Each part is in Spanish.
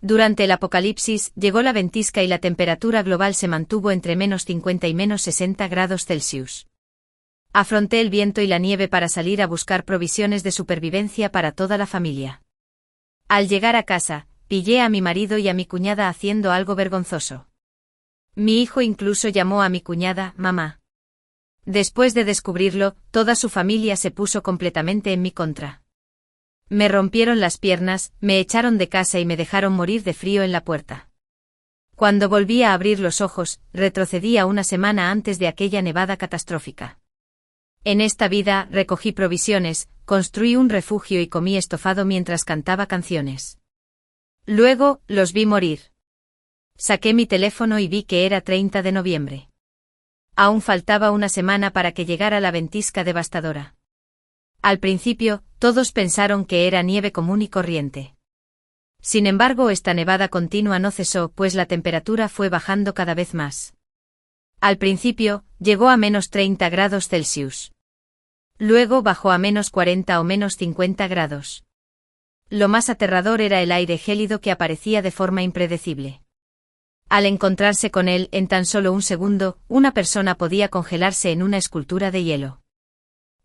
Durante el apocalipsis, llegó la ventisca y la temperatura global se mantuvo entre -50 y -60 grados Celsius. Afronté el viento y la nieve para salir a buscar provisiones de supervivencia para toda la familia. Al llegar a casa, pillé a mi marido y a mi cuñada haciendo algo vergonzoso. Mi hijo incluso llamó a mi cuñada mamá. Después de descubrirlo, toda su familia se puso completamente en mi contra. Me rompieron las piernas, me echaron de casa y me dejaron morir de frío en la puerta. Cuando volví a abrir los ojos, retrocedí a una semana antes de aquella nevada catastrófica. En esta vida, recogí provisiones, construí un refugio y comí estofado mientras cantaba canciones. Luego, los vi morir. Saqué mi teléfono y vi que era 30 de noviembre. Aún faltaba una semana para que llegara la ventisca devastadora. Al principio, todos pensaron que era nieve común y corriente. Sin embargo, esta nevada continua no cesó, pues la temperatura fue bajando cada vez más. Al principio, llegó a -30 grados Celsius. Luego bajó a -40 o -50 grados. Lo más aterrador era el aire gélido que aparecía de forma impredecible. Al encontrarse con él, en tan solo un segundo, una persona podía congelarse en una escultura de hielo.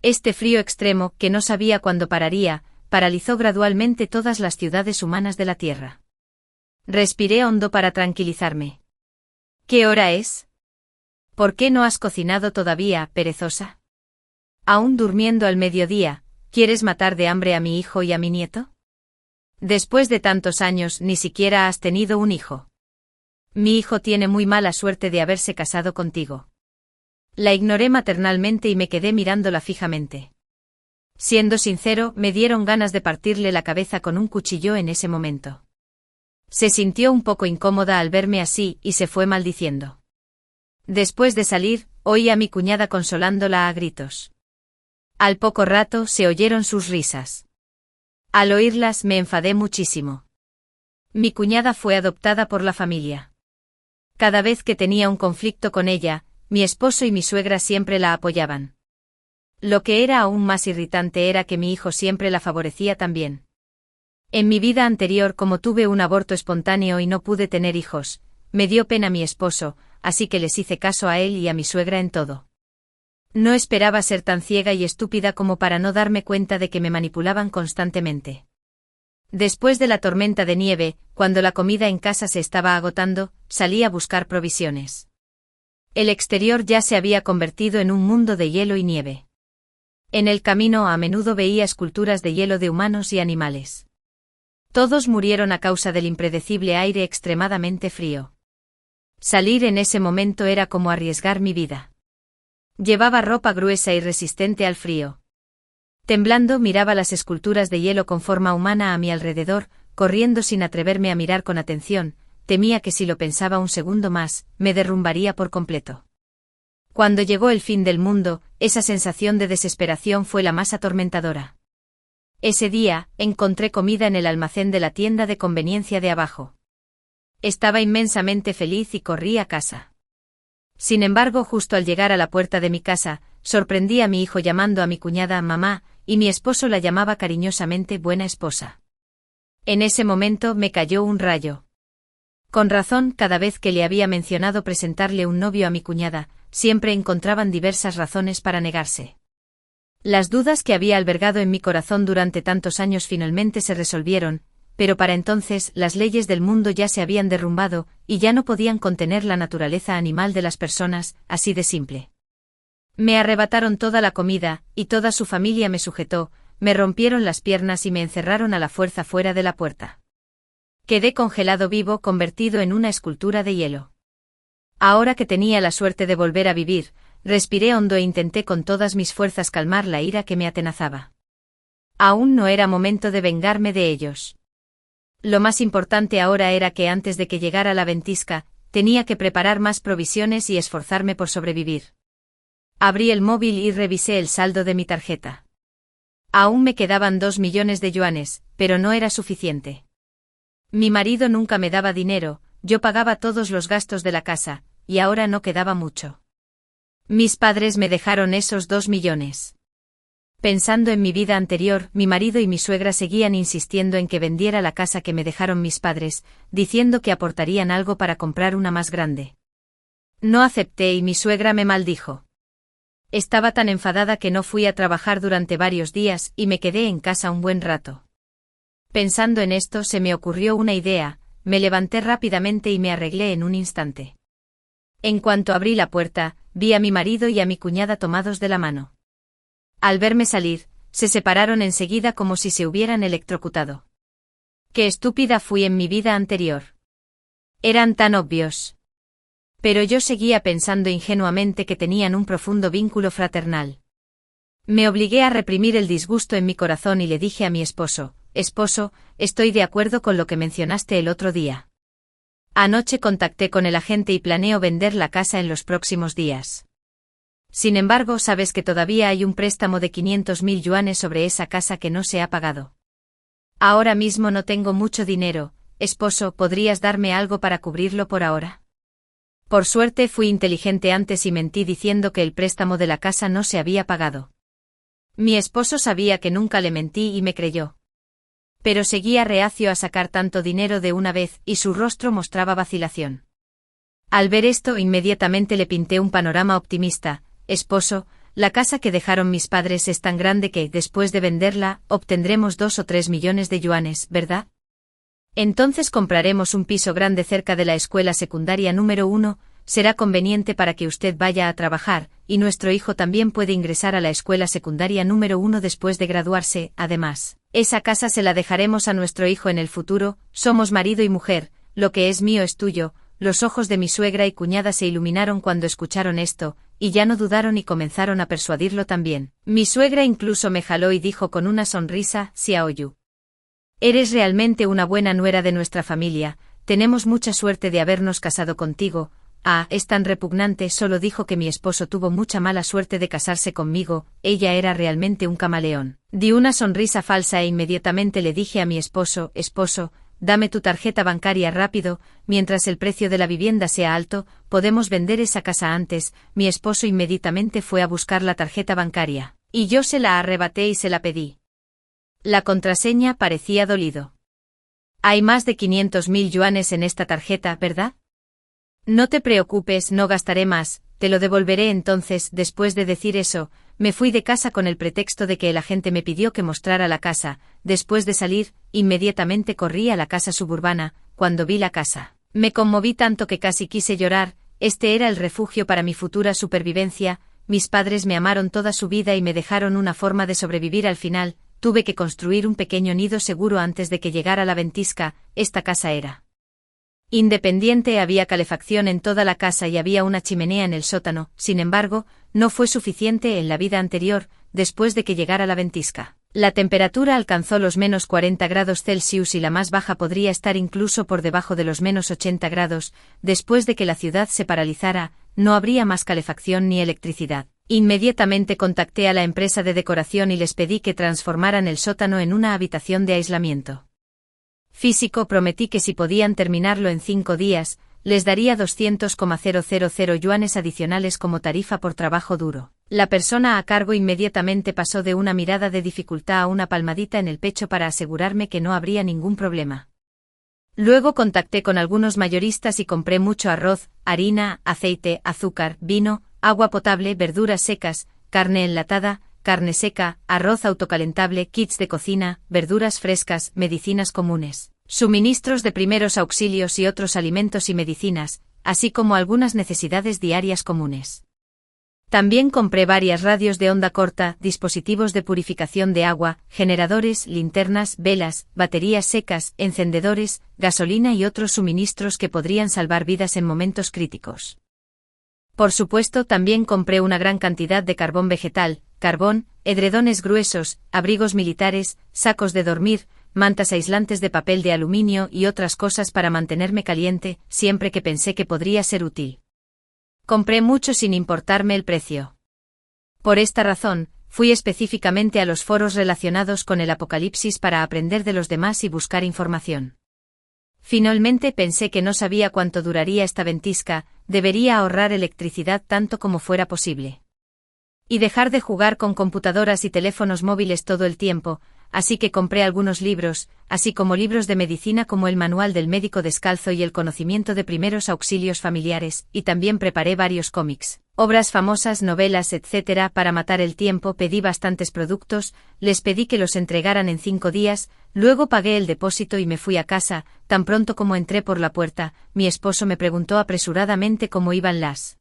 Este frío extremo, que no sabía cuándo pararía, paralizó gradualmente todas las ciudades humanas de la Tierra. Respiré hondo para tranquilizarme. ¿Qué hora es? ¿Por qué no has cocinado todavía, perezosa? ¿Aún durmiendo al mediodía, quieres matar de hambre a mi hijo y a mi nieto? Después de tantos años ni siquiera has tenido un hijo. Mi hijo tiene muy mala suerte de haberse casado contigo. La ignoré maternalmente y me quedé mirándola fijamente. Siendo sincero, me dieron ganas de partirle la cabeza con un cuchillo en ese momento. Se sintió un poco incómoda al verme así y se fue maldiciendo. Después de salir, oí a mi cuñada consolándola a gritos. Al poco rato se oyeron sus risas. Al oírlas me enfadé muchísimo. Mi cuñada fue adoptada por la familia. Cada vez que tenía un conflicto con ella, mi esposo y mi suegra siempre la apoyaban. Lo que era aún más irritante era que mi hijo siempre la favorecía también. En mi vida anterior, como tuve un aborto espontáneo y no pude tener hijos, me dio pena mi esposo, así que les hice caso a él y a mi suegra en todo. No esperaba ser tan ciega y estúpida como para no darme cuenta de que me manipulaban constantemente. Después de la tormenta de nieve, cuando la comida en casa se estaba agotando, salí a buscar provisiones. El exterior ya se había convertido en un mundo de hielo y nieve. En el camino a menudo veía esculturas de hielo de humanos y animales. Todos murieron a causa del impredecible aire extremadamente frío. Salir en ese momento era como arriesgar mi vida. Llevaba ropa gruesa y resistente al frío. Temblando miraba las esculturas de hielo con forma humana a mi alrededor, corriendo sin atreverme a mirar con atención, temía que si lo pensaba un segundo más, me derrumbaría por completo. Cuando llegó el fin del mundo, esa sensación de desesperación fue la más atormentadora. Ese día, encontré comida en el almacén de la tienda de conveniencia de abajo. Estaba inmensamente feliz y corrí a casa. Sin embargo, justo al llegar a la puerta de mi casa, sorprendí a mi hijo llamando a mi cuñada mamá, y mi esposo la llamaba cariñosamente buena esposa. En ese momento me cayó un rayo. Con razón, cada vez que le había mencionado presentarle un novio a mi cuñada, siempre encontraban diversas razones para negarse. Las dudas que había albergado en mi corazón durante tantos años finalmente se resolvieron, pero para entonces las leyes del mundo ya se habían derrumbado, y ya no podían contener la naturaleza animal de las personas, así de simple. Me arrebataron toda la comida, y toda su familia me sujetó, me rompieron las piernas y me encerraron a la fuerza fuera de la puerta. Quedé congelado vivo, convertido en una escultura de hielo. Ahora que tenía la suerte de volver a vivir, respiré hondo e intenté con todas mis fuerzas calmar la ira que me atenazaba. Aún no era momento de vengarme de ellos. Lo más importante ahora era que antes de que llegara la ventisca, tenía que preparar más provisiones y esforzarme por sobrevivir. Abrí el móvil y revisé el saldo de mi tarjeta. Aún me quedaban 2 millones de yuanes, pero no era suficiente. Mi marido nunca me daba dinero, yo pagaba todos los gastos de la casa, y ahora no quedaba mucho. Mis padres me dejaron esos 2 millones. Pensando en mi vida anterior, mi marido y mi suegra seguían insistiendo en que vendiera la casa que me dejaron mis padres, diciendo que aportarían algo para comprar una más grande. No acepté y mi suegra me maldijo. Estaba tan enfadada que no fui a trabajar durante varios días y me quedé en casa un buen rato. Pensando en esto se me ocurrió una idea, me levanté rápidamente y me arreglé en un instante. En cuanto abrí la puerta, vi a mi marido y a mi cuñada tomados de la mano. Al verme salir, se separaron enseguida como si se hubieran electrocutado. Qué estúpida fui en mi vida anterior. Eran tan obvios. Pero yo seguía pensando ingenuamente que tenían un profundo vínculo fraternal. Me obligué a reprimir el disgusto en mi corazón y le dije a mi esposo, «Esposo, estoy de acuerdo con lo que mencionaste el otro día. Anoche contacté con el agente y planeo vender la casa en los próximos días. Sin embargo, sabes que todavía hay un préstamo de 500.000 yuanes sobre esa casa que no se ha pagado. Ahora mismo no tengo mucho dinero, esposo, ¿podrías darme algo para cubrirlo por ahora?» Por suerte fui inteligente antes y mentí diciendo que el préstamo de la casa no se había pagado. Mi esposo sabía que nunca le mentí y me creyó. Pero seguía reacio a sacar tanto dinero de una vez y su rostro mostraba vacilación. Al ver esto inmediatamente le pinté un panorama optimista. «Esposo, la casa que dejaron mis padres es tan grande que, después de venderla, obtendremos 2 o 3 millones de yuanes, ¿verdad? Entonces compraremos un piso grande cerca de la escuela secundaria número 1, será conveniente para que usted vaya a trabajar, y nuestro hijo también puede ingresar a la escuela secundaria número 1 después de graduarse. Además, esa casa se la dejaremos a nuestro hijo en el futuro, somos marido y mujer, lo que es mío es tuyo». Los ojos de mi suegra y cuñada se iluminaron cuando escucharon esto, y ya no dudaron y comenzaron a persuadirlo también. Mi suegra incluso me jaló y dijo con una sonrisa, «Xiaoyu, eres realmente una buena nuera de nuestra familia, tenemos mucha suerte de habernos casado contigo». «Ah, es tan repugnante», solo dijo que mi esposo tuvo mucha mala suerte de casarse conmigo, ella era realmente un camaleón. Di una sonrisa falsa e inmediatamente le dije a mi esposo, «Esposo, dame tu tarjeta bancaria rápido, mientras el precio de la vivienda sea alto, podemos vender esa casa antes». Mi esposo inmediatamente fue a buscar la tarjeta bancaria, y yo se la arrebaté y se la pedí. La contraseña parecía dolido. «Hay más de 500.000 yuanes en esta tarjeta, ¿verdad? No te preocupes, no gastaré más, te lo devolveré entonces». Después de decir eso, me fui de casa con el pretexto de que el agente me pidió que mostrara la casa. Después de salir, inmediatamente corrí a la casa suburbana. Cuando vi la casa, me conmoví tanto que casi quise llorar. Este era el refugio para mi futura supervivencia. Mis padres me amaron toda su vida y me dejaron una forma de sobrevivir al final. Tuve que construir un pequeño nido seguro antes de que llegara la ventisca. Esta casa era independiente, había calefacción en toda la casa y había una chimenea en el sótano. Sin embargo, no fue suficiente en la vida anterior. Después de que llegara la ventisca, la temperatura alcanzó los -40 grados Celsius y la más baja podría estar incluso por debajo de los -80 grados. Después de que la ciudad se paralizara, no habría más calefacción ni electricidad. Inmediatamente contacté a la empresa de decoración y les pedí que transformaran el sótano en una habitación de aislamiento físico. Prometí que si podían terminarlo en 5 días, les daría 200,000 yuanes adicionales como tarifa por trabajo duro. La persona a cargo inmediatamente pasó de una mirada de dificultad a una palmadita en el pecho para asegurarme que no habría ningún problema. Luego contacté con algunos mayoristas y compré mucho arroz, harina, aceite, azúcar, vino, agua potable, verduras secas, carne enlatada, carne seca, arroz autocalentable, kits de cocina, verduras frescas, medicinas comunes, suministros de primeros auxilios y otros alimentos y medicinas, así como algunas necesidades diarias comunes. También compré varias radios de onda corta, dispositivos de purificación de agua, generadores, linternas, velas, baterías secas, encendedores, gasolina y otros suministros que podrían salvar vidas en momentos críticos. Por supuesto, también compré una gran cantidad de carbón vegetal, carbón, edredones gruesos, abrigos militares, sacos de dormir, mantas aislantes de papel de aluminio y otras cosas para mantenerme caliente, siempre que pensé que podría ser útil. Compré mucho sin importarme el precio. Por esta razón, fui específicamente a los foros relacionados con el apocalipsis para aprender de los demás y buscar información. Finalmente pensé que no sabía cuánto duraría esta ventisca, debería ahorrar electricidad tanto como fuera posible. Y dejar de jugar con computadoras y teléfonos móviles todo el tiempo, así que compré algunos libros, así como libros de medicina como el Manual del Médico Descalzo y el Conocimiento de Primeros Auxilios Familiares, y también preparé varios cómics, obras famosas, novelas, etc. Para matar el tiempo pedí bastantes productos, les pedí que los entregaran en 5 días, luego pagué el depósito y me fui a casa. Tan pronto como entré por la puerta, mi esposo me preguntó apresuradamente cómo iban las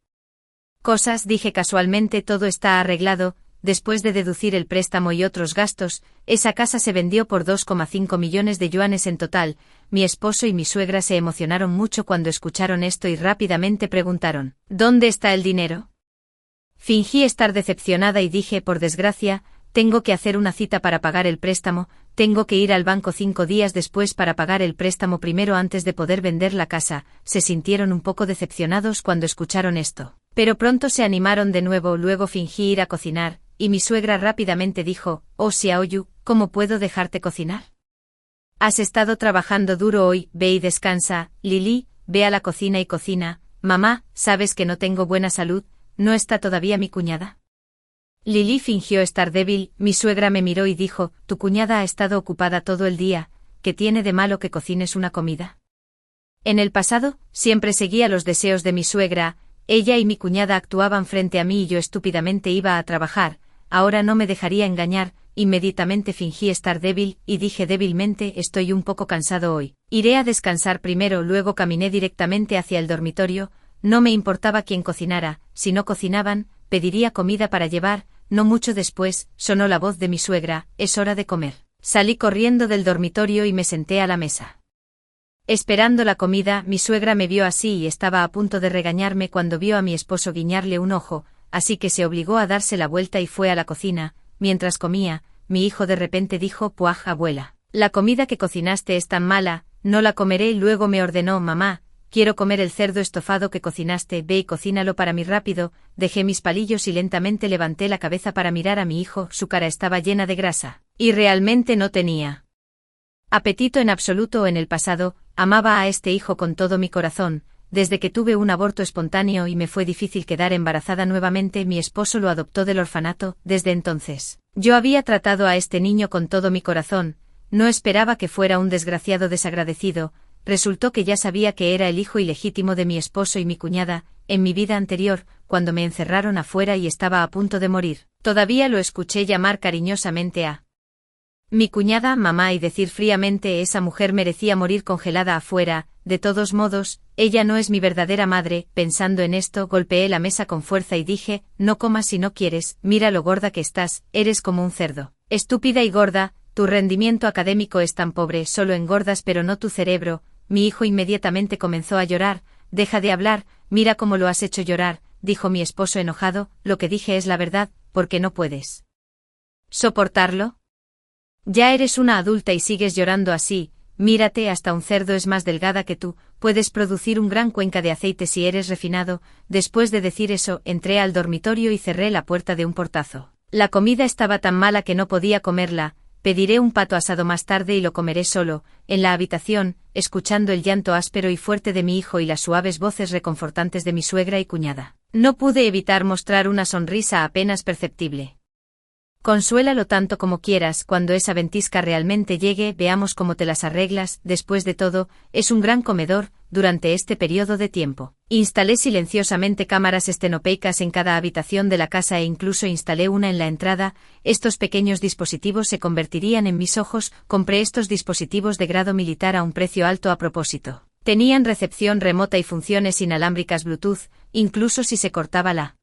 cosas. Dije casualmente: todo está arreglado. Después de deducir el préstamo y otros gastos, esa casa se vendió por 2,5 millones de yuanes en total. Mi esposo y mi suegra se emocionaron mucho cuando escucharon esto y rápidamente preguntaron: ¿dónde está el dinero? Fingí estar decepcionada y dije: por desgracia, tengo que hacer una cita para pagar el préstamo, tengo que ir al banco 5 días después para pagar el préstamo primero antes de poder vender la casa. Se sintieron un poco decepcionados cuando escucharon esto, pero pronto se animaron de nuevo. Luego fingí ir a cocinar, y mi suegra rápidamente dijo: oh Xiaoyu, ¿cómo puedo dejarte cocinar? Has estado trabajando duro hoy, ve y descansa. Lili, ve a la cocina y cocina. Mamá, ¿sabes que no tengo buena salud? ¿No está todavía mi cuñada? Lili fingió estar débil. Mi suegra me miró y dijo: tu cuñada ha estado ocupada todo el día, ¿qué tiene de malo que cocines una comida? En el pasado, siempre seguía los deseos de mi suegra. Ella y mi cuñada actuaban frente a mí y yo estúpidamente iba a trabajar. Ahora no me dejaría engañar. Inmediatamente fingí estar débil, y dije débilmente: estoy un poco cansado hoy. Iré a descansar primero. Luego caminé directamente hacia el dormitorio. No me importaba quién cocinara, si no cocinaban, pediría comida para llevar. No mucho después, sonó la voz de mi suegra: es hora de comer. Salí corriendo del dormitorio y me senté a la mesa. Esperando la comida, mi suegra me vio así y estaba a punto de regañarme cuando vio a mi esposo guiñarle un ojo, así que se obligó a darse la vuelta y fue a la cocina. Mientras comía, mi hijo de repente dijo: «Puaj, abuela, la comida que cocinaste es tan mala, no la comeré». Luego me ordenó: «Mamá, quiero comer el cerdo estofado que cocinaste, ve y cocínalo para mí rápido». Dejé mis palillos y lentamente levanté la cabeza para mirar a mi hijo. Su cara estaba llena de grasa, y realmente no tenía apetito en absoluto. En el pasado, amaba a este hijo con todo mi corazón. Desde que tuve un aborto espontáneo y me fue difícil quedar embarazada nuevamente, mi esposo lo adoptó del orfanato. Desde entonces, yo había tratado a este niño con todo mi corazón. No esperaba que fuera un desgraciado desagradecido. Resultó que ya sabía que era el hijo ilegítimo de mi esposo y mi cuñada. En mi vida anterior, cuando me encerraron afuera y estaba a punto de morir, todavía lo escuché llamar cariñosamente a mi cuñada mamá y decir fríamente: esa mujer merecía morir congelada afuera. De todos modos, ella no es mi verdadera madre. Pensando en esto, golpeé la mesa con fuerza y dije: no comas si no quieres, mira lo gorda que estás, eres como un cerdo. Estúpida y gorda, tu rendimiento académico es tan pobre, solo engordas pero no tu cerebro. Mi hijo inmediatamente comenzó a llorar. Deja de hablar, mira cómo lo has hecho llorar, dijo mi esposo enojado. Lo que dije es la verdad, ¿por qué no puedes soportarlo? Ya eres una adulta y sigues llorando así. Mírate, hasta un cerdo es más delgada que tú, puedes producir un gran cuenca de aceite si eres refinado. Después de decir eso, entré al dormitorio y cerré la puerta de un portazo. La comida estaba tan mala que no podía comerla. Pediré un pato asado más tarde y lo comeré solo. En la habitación, escuchando el llanto áspero y fuerte de mi hijo y las suaves voces reconfortantes de mi suegra y cuñada, no pude evitar mostrar una sonrisa apenas perceptible. Consuélalo tanto como quieras. Cuando esa ventisca realmente llegue, veamos cómo te las arreglas. Después de todo, es un gran comedor. Durante este periodo de tiempo, instalé silenciosamente cámaras estenopeicas en cada habitación de la casa e incluso instalé una en la entrada. Estos pequeños dispositivos se convertirían en mis ojos. Compré estos dispositivos de grado militar a un precio alto a propósito. Tenían recepción remota y funciones inalámbricas Bluetooth, incluso si se cortaba la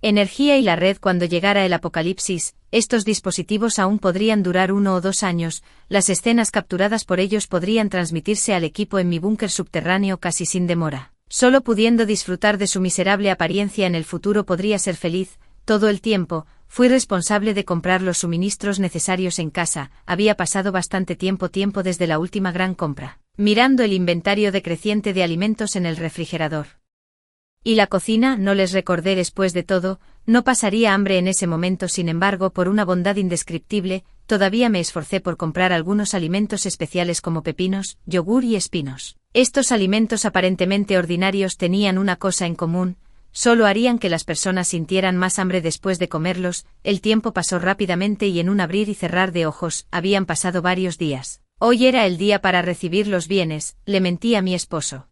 energía y la red cuando llegara el apocalipsis. Estos dispositivos aún podrían durar 1 o 2 años, las escenas capturadas por ellos podrían transmitirse al equipo en mi búnker subterráneo casi sin demora. Solo pudiendo disfrutar de su miserable apariencia en el futuro podría ser feliz. Todo el tiempo, fui responsable de comprar los suministros necesarios en casa. Había pasado bastante tiempo desde la última gran compra, mirando el inventario decreciente de alimentos en el refrigerador. Y la cocina, no les recordé. Después de todo, no pasaría hambre en ese momento. Sin embargo, por una bondad indescriptible, todavía me esforcé por comprar algunos alimentos especiales como pepinos, yogur y espinos. Estos alimentos aparentemente ordinarios tenían una cosa en común: solo harían que las personas sintieran más hambre después de comerlos. El tiempo pasó rápidamente y en un abrir y cerrar de ojos, habían pasado varios días. Hoy era el día para recibir los bienes, le mentí a mi esposo.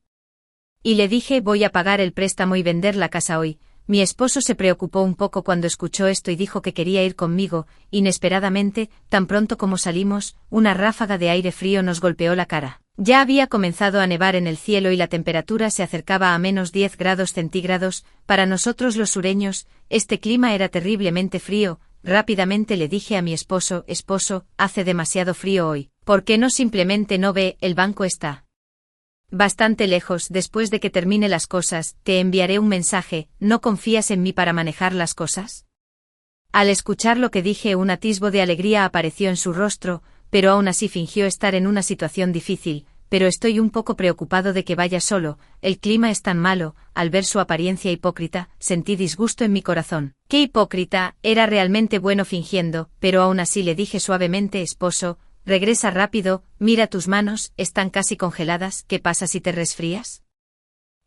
Y le dije, voy a pagar el préstamo y vender la casa hoy. Mi esposo se preocupó un poco cuando escuchó esto y dijo que quería ir conmigo. Inesperadamente, tan pronto como salimos, una ráfaga de aire frío nos golpeó la cara. Ya había comenzado a nevar en el cielo y la temperatura se acercaba a menos 10 grados centígrados. Para nosotros los sureños, este clima era terriblemente frío. Rápidamente le dije a mi esposo, hace demasiado frío hoy. ¿Por qué no simplemente no ve, el banco está bastante lejos? Después de que termine las cosas, te enviaré un mensaje. ¿No confías en mí para manejar las cosas? Al escuchar lo que dije, un atisbo de alegría apareció en su rostro, pero aún así fingió estar en una situación difícil. Pero estoy un poco preocupado de que vaya solo, el clima es tan malo. Al ver su apariencia hipócrita, sentí disgusto en mi corazón. ¡Qué hipócrita! Era realmente bueno fingiendo, pero aún así le dije suavemente, esposo, regresa rápido, mira tus manos, están casi congeladas, ¿qué pasa si te resfrías?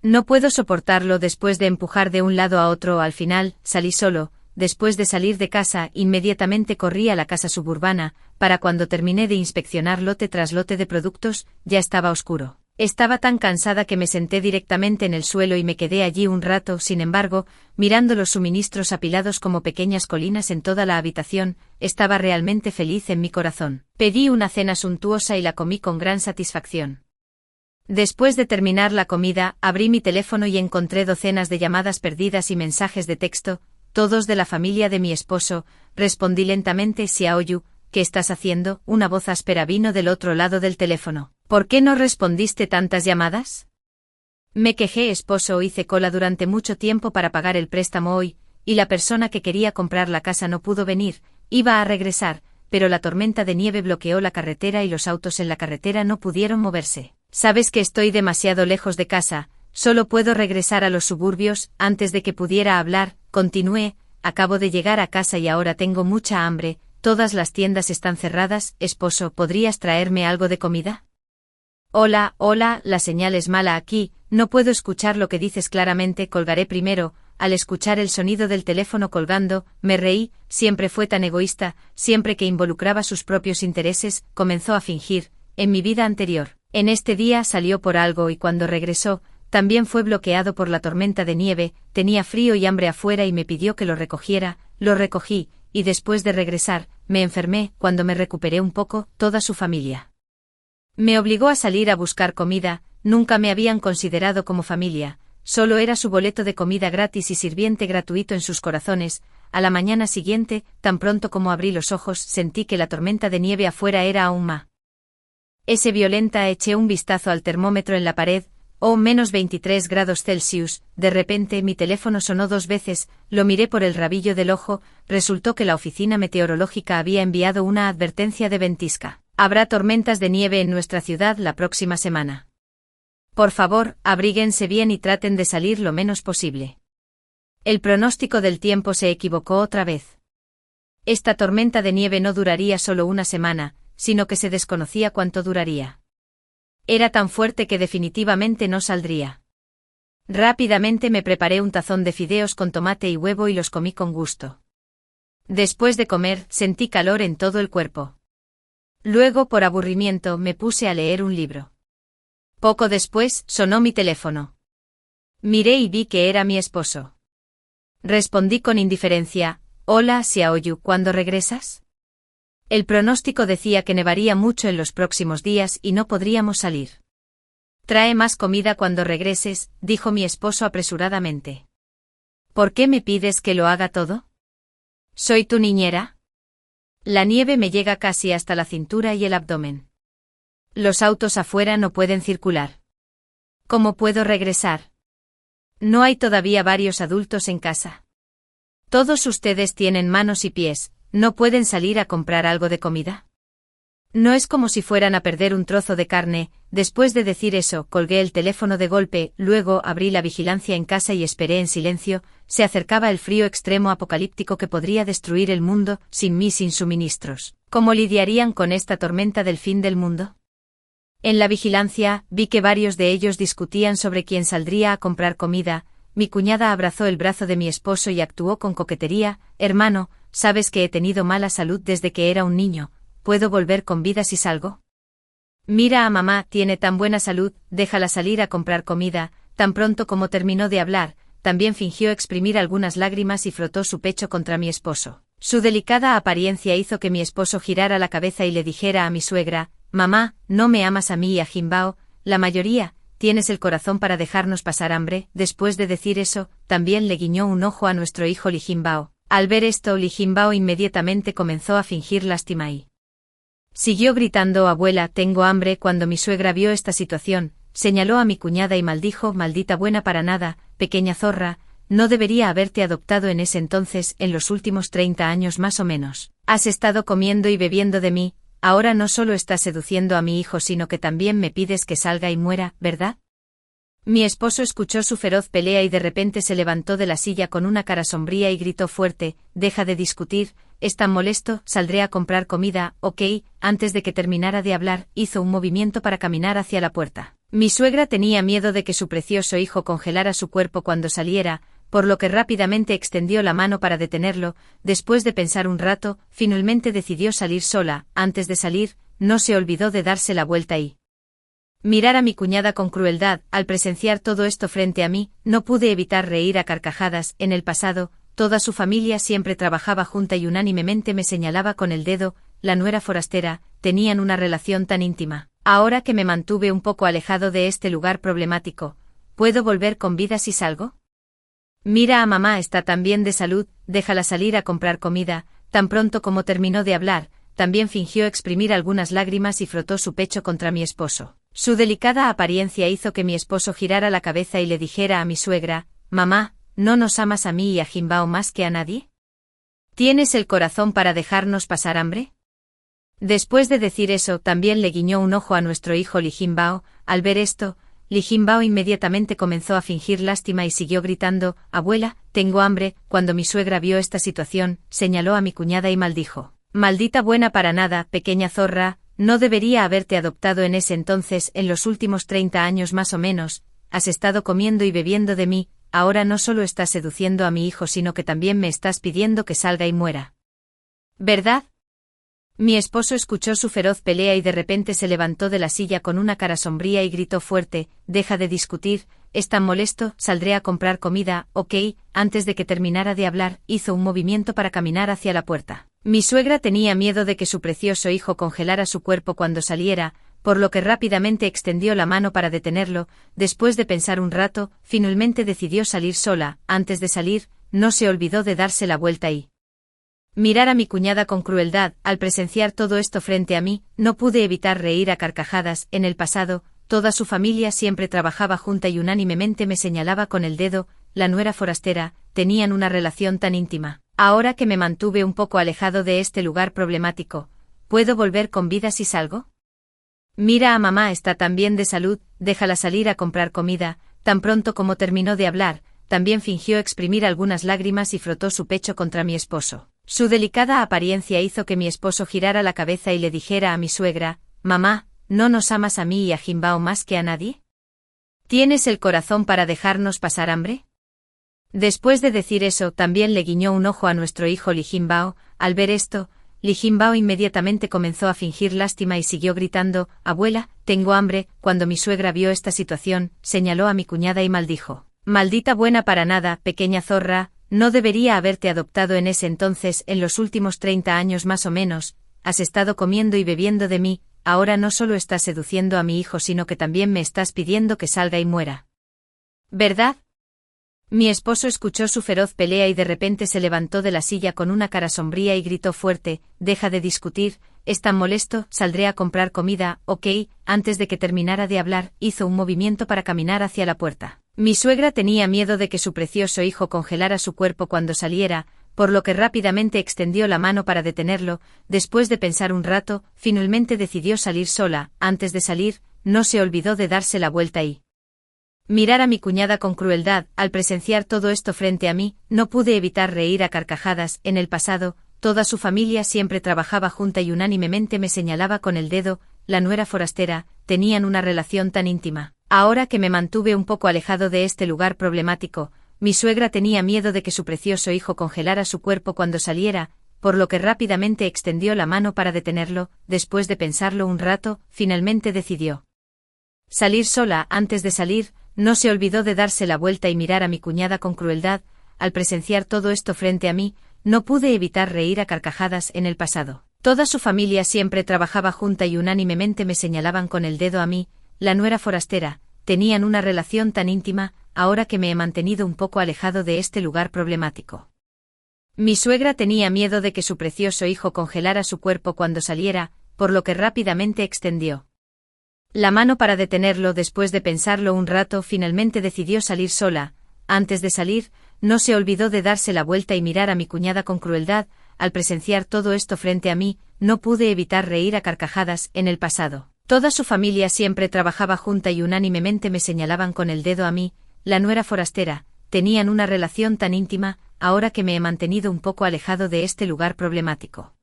No puedo soportarlo. Después de empujar de un lado a otro, al final, salí solo. Después de salir de casa, inmediatamente corrí a la casa suburbana. Para cuando terminé de inspeccionar lote tras lote de productos, ya estaba oscuro. Estaba tan cansada que me senté directamente en el suelo y me quedé allí un rato. Sin embargo, mirando los suministros apilados como pequeñas colinas en toda la habitación, estaba realmente feliz en mi corazón. Pedí una cena suntuosa y la comí con gran satisfacción. Después de terminar la comida, abrí mi teléfono y encontré docenas de llamadas perdidas y mensajes de texto, todos de la familia de mi esposo. Respondí lentamente, Xiaoyu, ¿qué estás haciendo? Una voz áspera vino del otro lado del teléfono. ¿Por qué no respondiste tantas llamadas? Me quejé, esposo, hice cola durante mucho tiempo para pagar el préstamo hoy, y la persona que quería comprar la casa no pudo venir. Iba a regresar, pero la tormenta de nieve bloqueó la carretera y los autos en la carretera no pudieron moverse. Sabes que estoy demasiado lejos de casa, solo puedo regresar a los suburbios. Antes de que pudiera hablar, continué, acabo de llegar a casa y ahora tengo mucha hambre, todas las tiendas están cerradas. Esposo, ¿podrías traerme algo de comida? Hola, la señal es mala aquí, no puedo escuchar lo que dices claramente, colgaré primero. Al escuchar el sonido del teléfono colgando, me reí, siempre fue tan egoísta, siempre que involucraba sus propios intereses, comenzó a fingir. En mi vida anterior, en este día salió por algo y cuando regresó, también fue bloqueado por la tormenta de nieve. Tenía frío y hambre afuera y me pidió que lo recogiera. Lo recogí, y después de regresar, me enfermé. Cuando me recuperé un poco, toda su familia me obligó a salir a buscar comida. Nunca me habían considerado como familia, solo era su boleto de comida gratis y sirviente gratuito en sus corazones. A la mañana siguiente, tan pronto como abrí los ojos, sentí que la tormenta de nieve afuera era aún más violenta. Eché un vistazo al termómetro en la pared, menos 23 grados Celsius. De repente mi teléfono sonó 2 veces, lo miré por el rabillo del ojo, resultó que la oficina meteorológica había enviado una advertencia de ventisca. Habrá tormentas de nieve en nuestra ciudad la próxima semana. Por favor, abríguense bien y traten de salir lo menos posible. El pronóstico del tiempo se equivocó otra vez. Esta tormenta de nieve no duraría solo una semana, sino que se desconocía cuánto duraría. Era tan fuerte que definitivamente no saldría. Rápidamente me preparé un tazón de fideos con tomate y huevo y los comí con gusto. Después de comer, sentí calor en todo el cuerpo. Luego, por aburrimiento, me puse a leer un libro. Poco después, sonó mi teléfono. Miré y vi que era mi esposo. Respondí con indiferencia, hola, Xiaoyu, ¿cuándo regresas? El pronóstico decía que nevaría mucho en los próximos días y no podríamos salir. Trae más comida cuando regreses, dijo mi esposo apresuradamente. ¿Por qué me pides que lo haga todo? ¿Soy tu niñera? La nieve me llega casi hasta la cintura y el abdomen. Los autos afuera no pueden circular. ¿Cómo puedo regresar? No hay todavía varios adultos en casa. Todos ustedes tienen manos y pies, ¿no pueden salir a comprar algo de comida? No es como si fueran a perder un trozo de carne. Después de decir eso, colgué el teléfono de golpe, luego abrí la vigilancia en casa y esperé en silencio. Se acercaba el frío extremo apocalíptico que podría destruir el mundo, sin mí, sin suministros. ¿Cómo lidiarían con esta tormenta del fin del mundo? En la vigilancia, vi que varios de ellos discutían sobre quién saldría a comprar comida. mi cuñada abrazó el brazo de mi esposo y actuó con coquetería. Hermano, sabes que he tenido mala salud desde que era un niño, ¿puedo volver con vida si salgo? Mira a mamá, tiene tan buena salud, déjala salir a comprar comida. Tan pronto como terminó de hablar, también fingió exprimir algunas lágrimas y frotó su pecho contra mi esposo. Su delicada apariencia hizo que mi esposo girara la cabeza y le dijera a mi suegra: mamá, ¿no me amas a mí y a Jimbao? La mayoría, ¿tienes el corazón para dejarnos pasar hambre? Después de decir eso, también le guiñó un ojo a nuestro hijo Li Jimbao. Al ver esto, Li Jimbao inmediatamente comenzó a fingir lástima y siguió gritando: abuela, tengo hambre. Cuando mi suegra vio esta situación, señaló a mi cuñada y maldijo: maldita buena para nada, pequeña zorra, no debería haberte adoptado en ese entonces, en los últimos 30 años más o menos. Has estado comiendo y bebiendo de mí, ahora no solo estás seduciendo a mi hijo sino que también me pides que salga y muera, ¿verdad? Mi esposo escuchó su feroz pelea y de repente se levantó de la silla con una cara sombría y gritó fuerte: deja de discutir, es tan molesto, saldré a comprar comida, ¿ok? Antes de que terminara de hablar, hizo un movimiento para caminar hacia la puerta. Mi suegra tenía miedo de que su precioso hijo congelara su cuerpo cuando saliera, por lo que rápidamente extendió la mano para detenerlo. Después de pensar un rato, finalmente decidió salir sola. Antes de salir, no se olvidó de darse la vuelta y mirar a mi cuñada con crueldad. Al presenciar todo esto frente a mí, no pude evitar reír a carcajadas. En el pasado, toda su familia siempre trabajaba junta y unánimemente me señalaba con el dedo. La nuera forastera, tenían una relación tan íntima. Ahora que me mantuve un poco alejado de este lugar problemático, ¿puedo volver con vida si salgo? Mira a mamá, está tan bien de salud, déjala salir a comprar comida. Tan pronto como terminó de hablar, también fingió exprimir algunas lágrimas y frotó su pecho contra mi esposo. Su delicada apariencia hizo que mi esposo girara la cabeza y le dijera a mi suegra: mamá, ¿no nos amas a mí y a Jimbao más que a nadie? ¿Tienes el corazón para dejarnos pasar hambre? Después de decir eso, también le guiñó un ojo a nuestro hijo Li Jimbao. Al ver esto, Li Jimbao inmediatamente comenzó a fingir lástima y siguió gritando: abuela, tengo hambre. Cuando mi suegra vio esta situación, señaló a mi cuñada y maldijo: maldita buena para nada, pequeña zorra, no debería haberte adoptado en ese entonces, en los últimos 30 años más o menos, has estado comiendo y bebiendo de mí, ahora no solo estás seduciendo a mi hijo sino que también me estás pidiendo que salga y muera, ¿verdad? Mi esposo escuchó su feroz pelea y de repente se levantó de la silla con una cara sombría y gritó fuerte: deja de discutir, es tan molesto, saldré a comprar comida, ¿ok? Antes de que terminara de hablar, hizo un movimiento para caminar hacia la puerta. Mi suegra tenía miedo de que su precioso hijo congelara su cuerpo cuando saliera, por lo que rápidamente extendió la mano para detenerlo. Después de pensar un rato, finalmente decidió salir sola. Antes de salir, no se olvidó de darse la vuelta y mirar a mi cuñada con crueldad. Al presenciar todo esto frente a mí, no pude evitar reír a carcajadas. En el pasado, toda su familia siempre trabajaba junta y unánimemente me señalaba con el dedo. La nuera forastera, tenían una relación tan íntima. Ahora que me mantuve un poco alejado de este lugar problemático, ¿puedo volver con vida si salgo? Mira a mamá, está tan bien de salud, déjala salir a comprar comida. Tan pronto como terminó de hablar, también fingió exprimir algunas lágrimas y frotó su pecho contra mi esposo. Su delicada apariencia hizo que mi esposo girara la cabeza y le dijera a mi suegra: mamá, ¿no nos amas a mí y a Jimbao más que a nadie? ¿Tienes el corazón para dejarnos pasar hambre? Después de decir eso, también le guiñó un ojo a nuestro hijo Li Jimbao. Al ver esto, Li Jimbao inmediatamente comenzó a fingir lástima y siguió gritando: abuela, tengo hambre. Cuando mi suegra vio esta situación, señaló a mi cuñada y maldijo: maldita buena para nada, pequeña zorra, no debería haberte adoptado en ese entonces, en los últimos 30 años más o menos, has estado comiendo y bebiendo de mí, ahora no solo estás seduciendo a mi hijo sino que también me estás pidiendo que salga y muera, ¿verdad? Mi esposo escuchó su feroz pelea y de repente se levantó de la silla con una cara sombría y gritó fuerte: deja de discutir, es tan molesto, saldré a comprar comida, ¿ok? Antes de que terminara de hablar, hizo un movimiento para caminar hacia la puerta. Mi suegra tenía miedo de que su precioso hijo congelara su cuerpo cuando saliera, por lo que rápidamente extendió la mano para detenerlo. Después de pensar un rato, finalmente decidió salir sola. Antes de salir, no se olvidó de darse la vuelta y mirar a mi cuñada con crueldad. Al presenciar todo esto frente a mí, no pude evitar reír a carcajadas. En el pasado, toda su familia siempre trabajaba junta y unánimemente me señalaba con el dedo. La nuera forastera, tenían una relación tan íntima. Ahora que me mantuve un poco alejado de este lugar problemático, mi suegra tenía miedo de que su precioso hijo congelara su cuerpo cuando saliera, por lo que rápidamente extendió la mano para detenerlo. Después de pensarlo un rato, finalmente decidió salir sola. Antes de salir, no se olvidó de darse la vuelta y mirar a mi cuñada con crueldad. Al presenciar todo esto frente a mí, no pude evitar reír a carcajadas. En el pasado, toda su familia siempre trabajaba junta y unánimemente me señalaban con el dedo a mí, la nuera forastera. Tenían una relación tan íntima, ahora que me he mantenido un poco alejado de este lugar problemático. Mi suegra tenía miedo de que su precioso hijo congelara su cuerpo cuando saliera, por lo que rápidamente extendió la mano para detenerlo. Después de pensarlo un rato, finalmente decidió salir sola. Antes de salir, no se olvidó de darse la vuelta y mirar a mi cuñada con crueldad. Al presenciar todo esto frente a mí, no pude evitar reír a carcajadas. En el pasado, toda su familia siempre trabajaba junta y unánimemente me señalaban con el dedo a mí, la nuera forastera. Tenían una relación tan íntima, ahora que me he mantenido un poco alejado de este lugar problemático.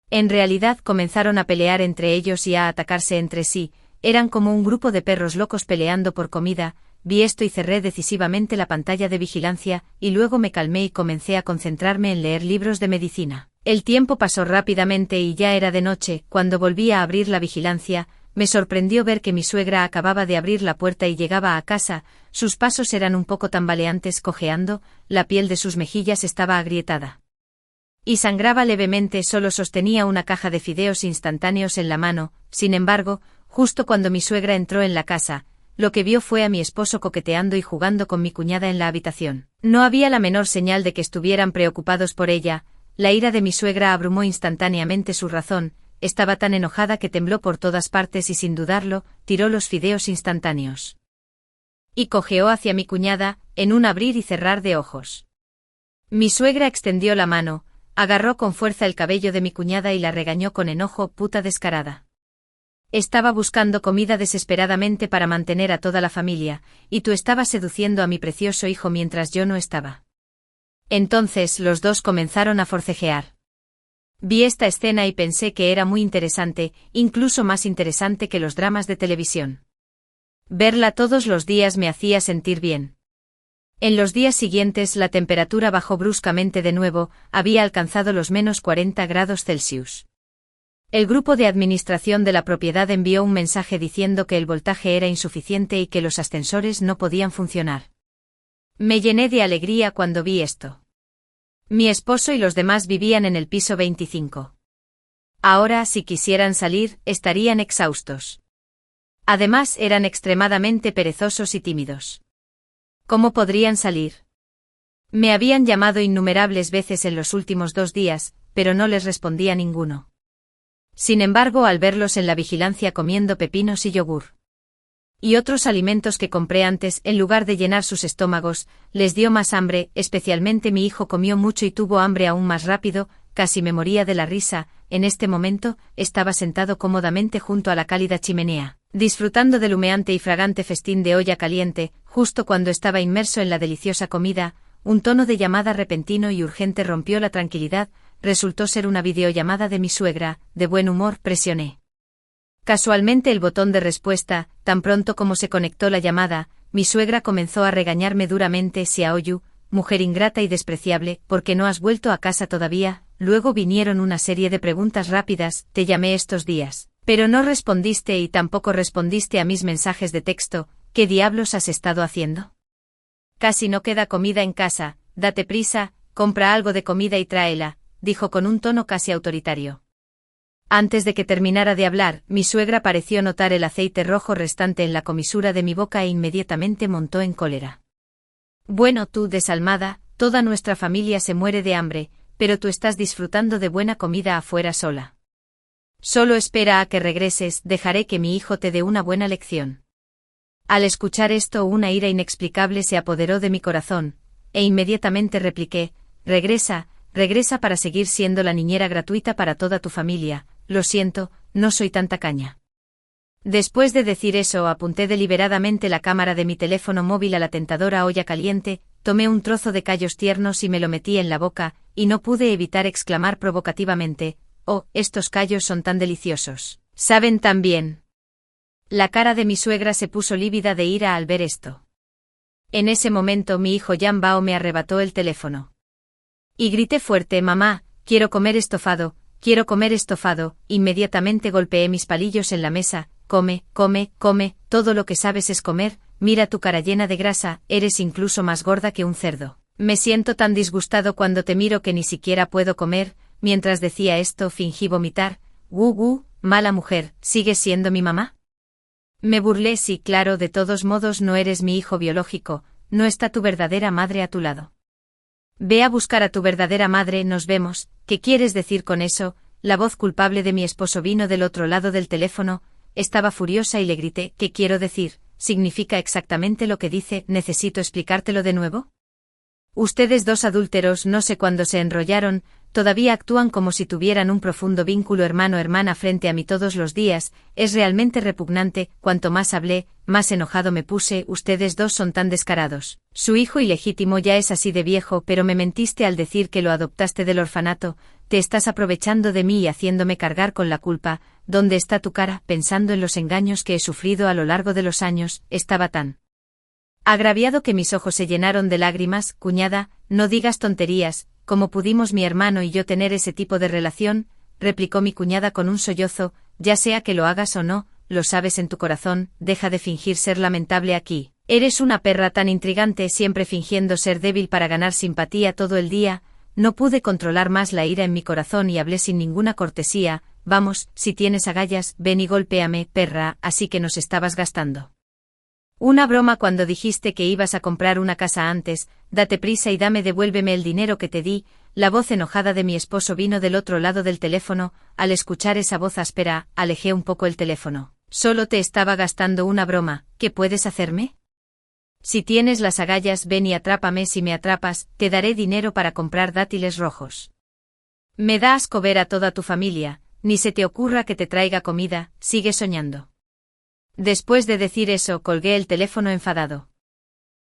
En realidad comenzaron a pelear entre ellos y a atacarse entre sí. Eran como un grupo de perros locos peleando por comida. Vi esto y cerré decisivamente la pantalla de vigilancia, y luego me calmé y comencé a concentrarme en leer libros de medicina. El tiempo pasó rápidamente y ya era de noche. Cuando volví a abrir la vigilancia, me sorprendió ver que mi suegra acababa de abrir la puerta y llegaba a casa. Sus pasos eran un poco tambaleantes, cojeando, la piel de sus mejillas estaba agrietada y sangraba levemente. Solo sostenía una caja de fideos instantáneos en la mano. Sin embargo, justo cuando mi suegra entró en la casa, lo que vio fue a mi esposo coqueteando y jugando con mi cuñada en la habitación. No había la menor señal de que estuvieran preocupados por ella. La ira de mi suegra abrumó instantáneamente su razón. Estaba tan enojada que tembló por todas partes y sin dudarlo, tiró los fideos instantáneos y cojeó hacia mi cuñada, en un abrir y cerrar de ojos. Mi suegra extendió la mano, agarró con fuerza el cabello de mi cuñada y la regañó con enojo. Puta descarada. Estaba buscando comida desesperadamente para mantener a toda la familia, y tú estabas seduciendo a mi precioso hijo mientras yo no estaba. Entonces los dos comenzaron a forcejear. Vi esta escena y pensé que era muy interesante, incluso más interesante que los dramas de televisión. Verla todos los días me hacía sentir bien. En los días siguientes la temperatura bajó bruscamente de nuevo, había alcanzado los -40 °C. El grupo de administración de la propiedad envió un mensaje diciendo que el voltaje era insuficiente y que los ascensores no podían funcionar. Me llené de alegría cuando vi esto. Mi esposo y los demás vivían en el piso 25. Ahora, si quisieran salir, estarían exhaustos. Además, eran extremadamente perezosos y tímidos. ¿Cómo podrían salir? Me habían llamado innumerables veces en los últimos 2 días, pero no les respondía ninguno. Sin embargo, al verlos en la vigilancia comiendo pepinos y yogur y otros alimentos que compré antes, en lugar de llenar sus estómagos, les dio más hambre. Especialmente mi hijo comió mucho y tuvo hambre aún más rápido. Casi me moría de la risa. En este momento, estaba sentado cómodamente junto a la cálida chimenea, disfrutando del humeante y fragante festín de olla caliente. Justo cuando estaba inmerso en la deliciosa comida, un tono de llamada repentino y urgente rompió la tranquilidad. Resultó ser una videollamada de mi suegra. De buen humor, presioné casualmente el botón de respuesta. Tan pronto como se conectó la llamada, mi suegra comenzó a regañarme duramente. Xiaoyu, mujer ingrata y despreciable, ¿por qué no has vuelto a casa todavía? Luego vinieron una serie de preguntas rápidas. Te llamé estos días, pero no respondiste y tampoco respondiste a mis mensajes de texto. ¿Qué diablos has estado haciendo? Casi no queda comida en casa. Date prisa, compra algo de comida y tráela, dijo con un tono casi autoritario. Antes de que terminara de hablar, mi suegra pareció notar el aceite rojo restante en la comisura de mi boca e inmediatamente montó en cólera. Bueno, tú desalmada, toda nuestra familia se muere de hambre, pero tú estás disfrutando de buena comida afuera sola. Solo espera a que regreses, dejaré que mi hijo te dé una buena lección. Al escuchar esto, una ira inexplicable se apoderó de mi corazón, e inmediatamente repliqué, regresa para seguir siendo la niñera gratuita para toda tu familia. Lo siento, no soy tan tacaña. Después de decir eso, apunté deliberadamente la cámara de mi teléfono móvil a la tentadora olla caliente, tomé un trozo de callos tiernos y me lo metí en la boca, y no pude evitar exclamar provocativamente, «Oh, estos callos son tan deliciosos. Saben tan bien». La cara de mi suegra se puso lívida de ira al ver esto. En ese momento mi hijo Yan Bao me arrebató el teléfono. Y grité fuerte: mamá, quiero comer estofado, quiero comer estofado. Inmediatamente golpeé mis palillos en la mesa: come, come, come, todo lo que sabes es comer, mira tu cara llena de grasa, eres incluso más gorda que un cerdo. Me siento tan disgustado cuando te miro que ni siquiera puedo comer. Mientras decía esto fingí vomitar. Mala mujer, ¿sigues siendo mi mamá? Me burlé. Sí, claro, de todos modos no eres mi hijo biológico, no está tu verdadera madre a tu lado. Ve a buscar a tu verdadera madre, nos vemos. ¿Qué quieres decir con eso? La voz culpable de mi esposo vino del otro lado del teléfono. Estaba furiosa y le grité: ¿qué quiero decir? Significa exactamente lo que dice. ¿Necesito explicártelo de nuevo? Ustedes dos adúlteros, no sé cuándo se enrollaron, todavía actúan como si tuvieran un profundo vínculo hermano-hermana frente a mí todos los días. Es realmente repugnante. Cuanto más hablé, más enojado me puse. Ustedes dos son tan descarados. Su hijo ilegítimo ya es así de viejo, pero me mentiste al decir que lo adoptaste del orfanato. Te estás aprovechando de mí y haciéndome cargar con la culpa. ¿Dónde está tu cara? Pensando en los engaños que he sufrido a lo largo de los años, estaba tan agraviado que mis ojos se llenaron de lágrimas. Cuñada, no digas tonterías. ¿Cómo pudimos mi hermano y yo tener ese tipo de relación?, replicó mi cuñada con un sollozo. Ya sea que lo hagas o no, lo sabes en tu corazón, deja de fingir ser lamentable aquí. Eres una perra tan intrigante, siempre fingiendo ser débil para ganar simpatía todo el día. No pude controlar más la ira en mi corazón y hablé sin ninguna cortesía: vamos, si tienes agallas, ven y golpéame, perra, así que nos estabas gastando una broma cuando dijiste que ibas a comprar una casa antes. Date prisa y devuélveme el dinero que te di. La voz enojada de mi esposo vino del otro lado del teléfono. Al escuchar esa voz áspera, alejé un poco el teléfono. Solo te estaba gastando una broma. ¿Qué puedes hacerme? Si tienes las agallas, ven y atrápame. Si me atrapas, te daré dinero para comprar dátiles rojos. Me da asco ver a toda tu familia. Ni se te ocurra que te traiga comida. Sigue soñando. Después de decir eso, colgué el teléfono enfadado.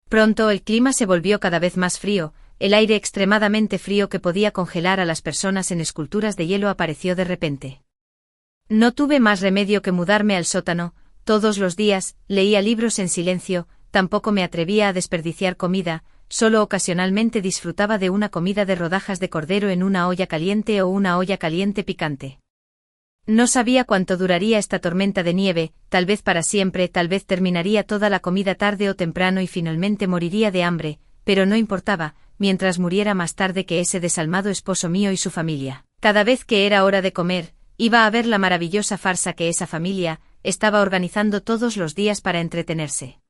Pronto el clima se volvió cada vez más frío. El aire extremadamente frío que podía congelar a las personas en esculturas de hielo apareció de repente. No tuve más remedio que mudarme al sótano. Todos los días, leía libros en silencio, tampoco me atrevía a desperdiciar comida, solo ocasionalmente disfrutaba de una comida de rodajas de cordero en una olla caliente o una olla caliente picante. No sabía cuánto duraría esta tormenta de nieve, tal vez para siempre, tal vez terminaría toda la comida tarde o temprano y finalmente moriría de hambre, pero no importaba, mientras muriera más tarde que ese desalmado esposo mío y su familia. Cada vez que era hora de comer, iba a ver la maravillosa farsa que esa familia estaba organizando todos los días para entretenerse.